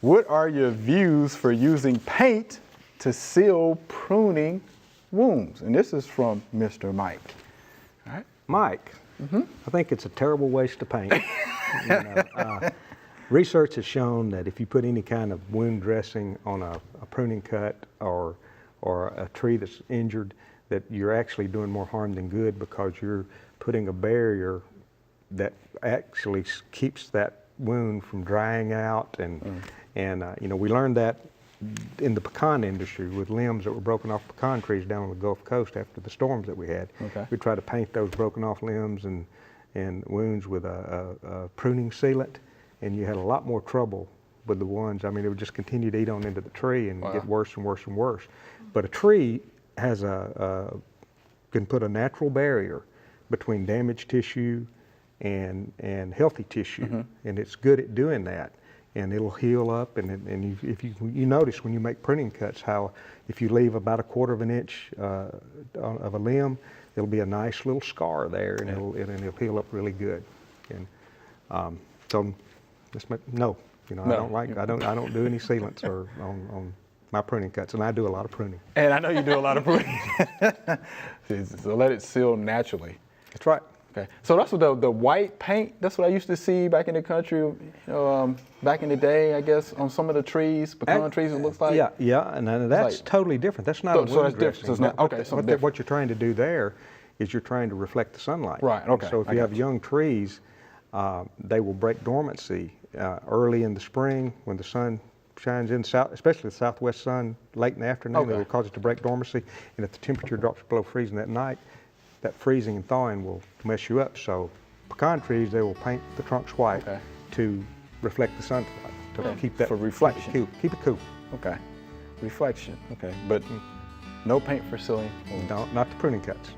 What are your views for using paint to seal pruning wounds? And this is from Mr. Mike. All right. Mike, I think it's a terrible waste of paint. Research has shown that if you put any kind of wound dressing on a pruning cut or a tree that's injured, that you're actually doing more harm than good, because you're putting a barrier that actually keeps that wound from drying out. And you know, we learned that in the pecan industry with limbs that were broken off pecan trees down on the Gulf Coast after the storms that we had. Okay. We tried to paint those broken off limbs and wounds with a pruning sealant, and you had a lot more trouble with the ones. I mean, it would just continue to eat on into the tree and get worse and worse and worse. But a tree has can put a natural barrier between damaged tissue and healthy tissue, and it's good at doing that. And it'll heal up, and if you notice when you make pruning cuts how if you leave about 1/4 of an inch of a limb, there'll be a nice little scar there, and it'll heal up really good. And so no, you know, No. I don't do any sealants or on my pruning cuts, and I do a lot of pruning. And I know you do a lot of pruning. So let it seal naturally. That's right. Okay. So that's what the white paint, that's what I used to see back in the country, you know, back in the day, I guess, on some of the trees, pecan trees, it looks like. Yeah, and that's like, totally different. That's not a wound so that's different. dressing. So it's not, okay, something different. What you're trying to do there is you're trying to reflect the sunlight. Right, okay. So if you have young trees, they will break dormancy early in the spring when the sun shines in, especially the southwest sun, late in the afternoon. It will cause it to break dormancy, and if the temperature drops below freezing that night, that freezing and thawing will mess you up. So pecan trees, they will paint the trunks white to reflect the sunlight, to keep that for reflection. Keep it cool. Okay. Reflection. Okay. But no paint for sealing. No, not the pruning cuts.